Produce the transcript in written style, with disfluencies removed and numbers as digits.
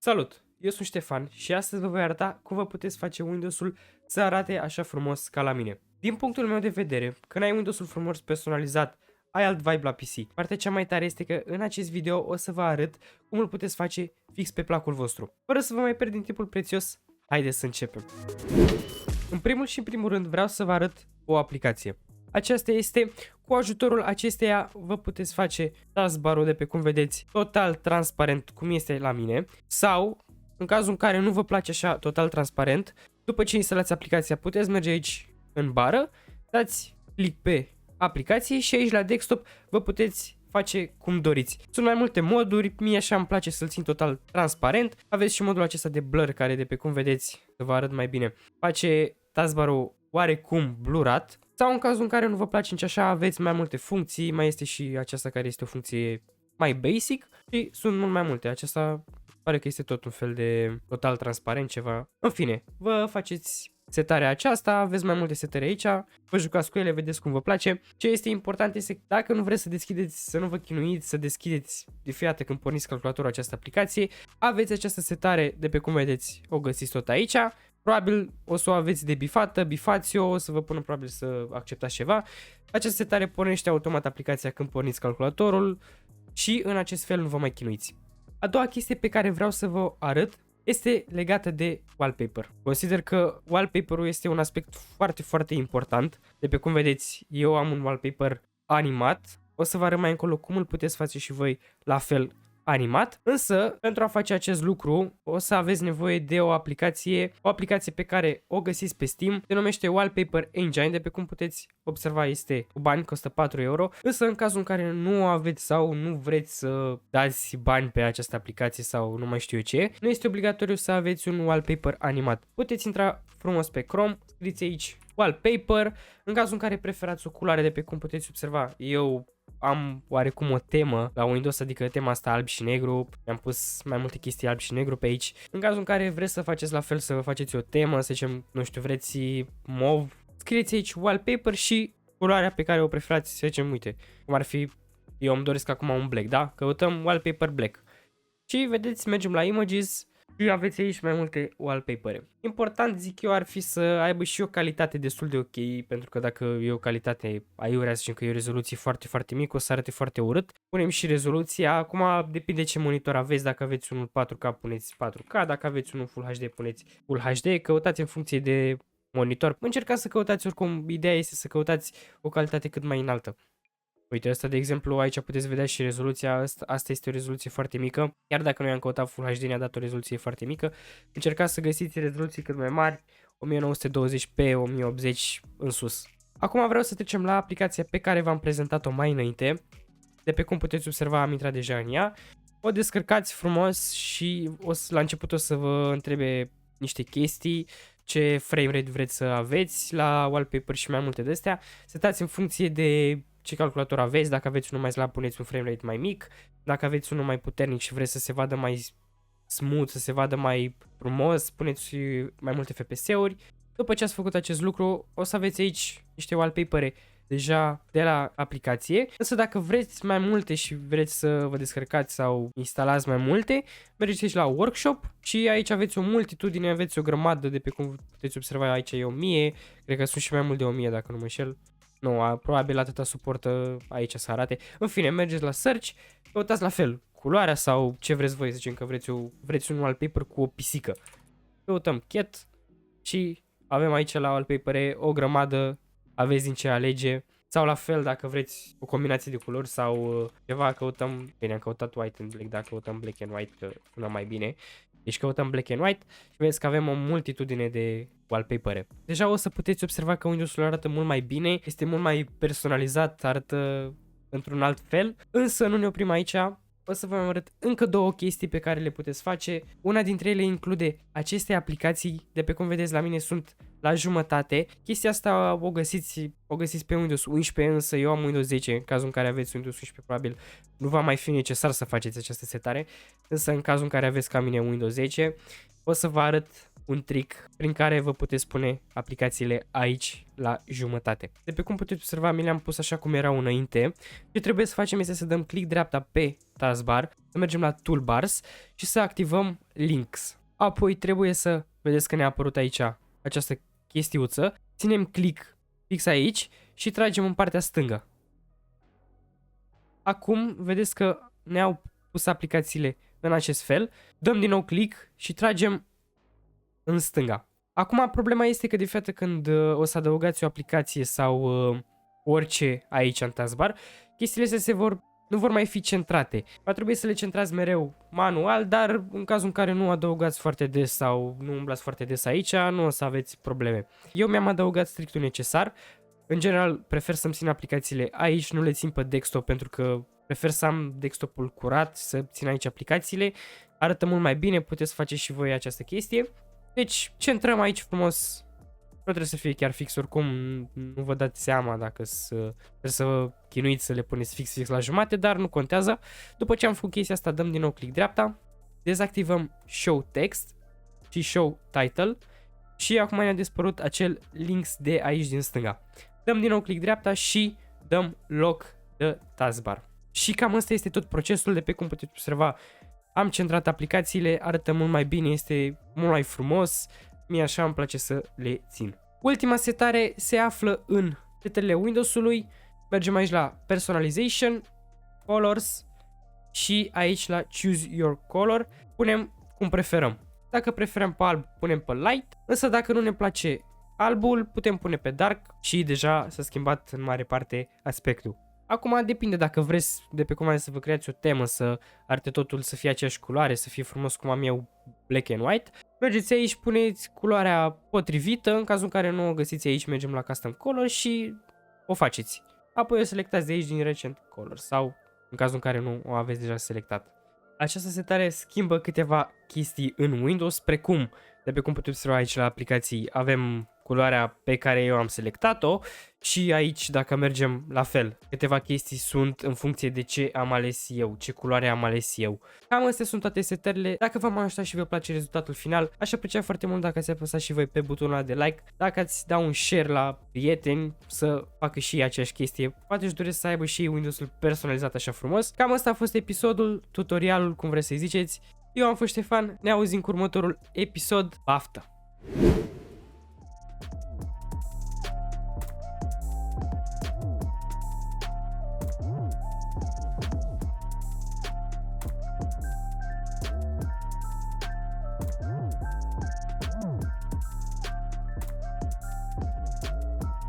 Salut! Eu sunt Ștefan și astăzi vă voi arăta cum vă puteți face Windows-ul să arate așa frumos ca la mine. Din punctul meu de vedere, când ai Windows-ul frumos personalizat, ai alt vibe la PC. Partea cea mai tare este că în acest video o să vă arăt cum îl puteți face fix pe placul vostru. Fără să vă mai pierd din timpul prețios, haideți să începem. În primul rând vreau să vă arăt o aplicație. Aceasta este, cu ajutorul acesteia vă puteți face taskbar-ul de pe cum vedeți total transparent cum este la mine, sau în cazul în care nu vă place așa total transparent, după ce instalați aplicația puteți merge aici în bară, dați click pe aplicație și aici la desktop vă puteți face cum doriți. Sunt mai multe moduri, mie așa îmi place să-l țin total transparent. Aveți și modul acesta de blur care de pe cum vedeți, să vă arăt mai bine, face taskbar-ul oarecum blurat. Sau în cazul în care nu vă place nici așa, aveți mai multe funcții, mai este și aceasta care este o funcție mai basic și sunt mult mai multe. Aceasta pare că este tot un fel de total transparent ceva. În fine, vă faceți setarea aceasta, aveți mai multe setări aici, vă jucați cu ele, vedeți cum vă place. Ce este important este că dacă nu vreți să deschideți, să nu vă chinuiți, să deschideți de fiecare dată când porniți calculatorul această aplicație, aveți această setare de pe cum vedeți, o găsiți tot aici. Probabil o să o aveți de bifată, bifați-o, o să vă pună probabil să acceptați ceva. Această setare pornește automat aplicația când porniți calculatorul și în acest fel nu vă mai chinuiți. A doua chestie pe care vreau să vă arăt este legată de wallpaper. Consider că wallpaper-ul este un aspect foarte important. De pe cum vedeți, eu am un wallpaper animat. O să vă arăt mai încolo cum îl puteți face și voi la fel animat, însă pentru a face acest lucru o să aveți nevoie de o aplicație pe care o găsiți pe Steam, se numește Wallpaper Engine, de pe cum puteți observa este cu bani, costă 4 euro, însă în cazul în care nu aveți sau nu vreți să dați bani pe această aplicație sau nu mai știu eu ce, nu este obligatoriu să aveți un wallpaper animat. Puteți intra frumos pe Chrome, scrieți aici Wallpaper, în cazul în care preferați o culoare, de pe cum puteți observa, eu am oarecum o temă la Windows, adică tema asta alb și negru, mi-am pus mai multe chestii alb și negru pe aici. În cazul în care vreți să faceți la fel, să vă faceți o temă, să zicem, nu știu, vreți mov, scrieți aici wallpaper și culoarea pe care o preferați, să zicem, uite, cum ar fi, eu îmi doresc acum un black, da? Căutăm wallpaper black. Și vedeți, mergem la images și aveți aici mai multe wallpaper-e. Important, zic eu, ar fi să aibă și o calitate destul de ok, pentru că dacă e o calitate aiurea, să zicem că e o rezoluție foarte mică, o să arate foarte urât. Punem și rezoluția, acum depinde ce monitor aveți, dacă aveți unul 4K puneți 4K, dacă aveți unul Full HD puneți Full HD, căutați în funcție de monitor. Încercați să căutați oricum, ideea este să căutați o calitate cât mai înaltă. Uite, asta de exemplu, aici puteți vedea și rezoluția, asta este o rezoluție foarte mică, chiar dacă noi am căutat Full HD ne-a dat o rezoluție foarte mică. Încercați să găsiți rezoluții cât mai mari, 1920p, 1080 în sus. Acum vreau să trecem la aplicația pe care v-am prezentat-o mai înainte, de pe cum puteți observa am intrat deja în ea. O descărcați frumos și la început o să vă întrebe niște chestii, ce frame rate vreți să aveți la wallpaper și mai multe de astea. Setați în funcție de ce calculator aveți, dacă aveți unul mai slab puneți un frame rate mai mic, dacă aveți unul mai puternic și vreți să se vadă mai smooth, să se vadă mai frumos, puneți mai multe FPS-uri. După ce ați făcut acest lucru, o să aveți aici niște wallpaper-e deja de la aplicație, însă dacă vreți mai multe și vreți să vă descărcați sau instalați mai multe, mergeți aici la workshop și aici aveți o multitudine, aveți o grămadă, de pe cum puteți observa aici e 1000, cred că sunt și mai mult de 1000 dacă nu mă înșel. Nu, probabil atâta suportă aici să arate. În fine, mergeți la search, căutați la fel culoarea sau ce vreți voi, zicem că vreți un wallpaper cu o pisică. Căutăm cat și avem aici la wallpaper o grămadă, aveți din ce alege. Sau la fel, dacă vreți o combinație de culori sau ceva, căutăm, bine, am căutat white and black, dacă căutăm black and white, că sună mai bine. Deci căutăm black and white și vedeți că avem o multitudine de wallpaper-e. Deja o să puteți observa că Windows-ul arată mult mai bine, este mult mai personalizat, arată într-un alt fel. Însă nu ne oprim aici, o să vă arăt încă două chestii pe care le puteți face. Una dintre ele include aceste aplicații, de pe cum vedeți la mine sunt la jumătate. Chestia asta o găsiți pe Windows 11, însă eu am Windows 10, în cazul în care aveți Windows 11 probabil nu va mai fi necesar să faceți această setare, însă în cazul în care aveți ca mine Windows 10, o să vă arăt un trick prin care vă puteți pune aplicațiile aici la jumătate. De pe cum puteți observa, mi le-am pus așa cum erau înainte. Ce trebuie să facem este să dăm click dreapta pe taskbar, să mergem la toolbars și să activăm links. Apoi trebuie să vedeți că ne-a apărut aici această chestiuță, ținem click fix aici și tragem în partea stângă. Acum vedeți că ne-au pus aplicațiile în acest fel, dăm din nou click și tragem în stânga. Acum problema este că de fiecare când o să adăugați o aplicație sau orice aici în taskbar, chestiile astea nu vor mai fi centrate. Va trebui să le centrați mereu manual, dar în cazul în care nu adăugați foarte des sau nu umblați foarte des aici, nu o să aveți probleme. Eu mi-am adăugat strictul necesar. În general, prefer să-mi țin aplicațiile aici, nu le țin pe desktop pentru că prefer să am desktopul curat, să țin aici aplicațiile. Arată mult mai bine, puteți face și voi această chestie. Deci, centrăm aici frumos. Nu trebuie să fie chiar fix, oricum nu vă dați seama dacă trebuie să vă chinuiți să le puneți fix la jumate, dar nu contează. După ce am făcut chestia asta, dăm din nou click dreapta, dezactivăm Show Text și Show Title și acum ne-a dispărut acel links de aici din stânga. Dăm din nou click dreapta și dăm Lock the Taskbar. Și cam asta este tot procesul. De pe cum puteți observa, am centrat aplicațiile, arată mult mai bine, este mult mai frumos. Mie așa îmi place să le țin. Ultima setare se află în setările Windows-ului. Mergem aici la Personalization, Colors și aici la Choose Your Color. Punem cum preferăm. Dacă preferăm pe alb, punem pe light, însă dacă nu ne place albul, putem pune pe dark și deja s-a schimbat în mare parte aspectul. Acum depinde dacă vreți de pe comandă să vă creați o temă, să arate totul să fie aceeași culoare, să fie frumos cum am eu, black and white. Mergeți aici, puneți culoarea potrivită, în cazul în care nu o găsiți aici, mergem la Custom Color și o faceți. Apoi o selectați de aici din Recent Color sau în cazul în care nu o aveți deja selectat. Această setare schimbă câteva chestii în Windows, precum, de pe cum puteți observa aici la aplicații, avem culoarea pe care eu am selectat-o și aici dacă mergem la fel, câteva chestii sunt în funcție de ce am ales eu, ce culoare am ales eu. Cam astea sunt toate setările. Dacă v-am ajutat și vă place rezultatul final, aș aprecia foarte mult dacă ați apăsat și voi pe butonul ăla de like, dacă ați da un share la prieteni să facă și ei aceeași chestie. Poate își doresc să aibă și ei Windows-ul personalizat așa frumos. Cam asta a fost episodul, tutorialul, cum vreți să-i ziceți. Eu am fost Ștefan, ne auzim cu următorul episod. Baftă!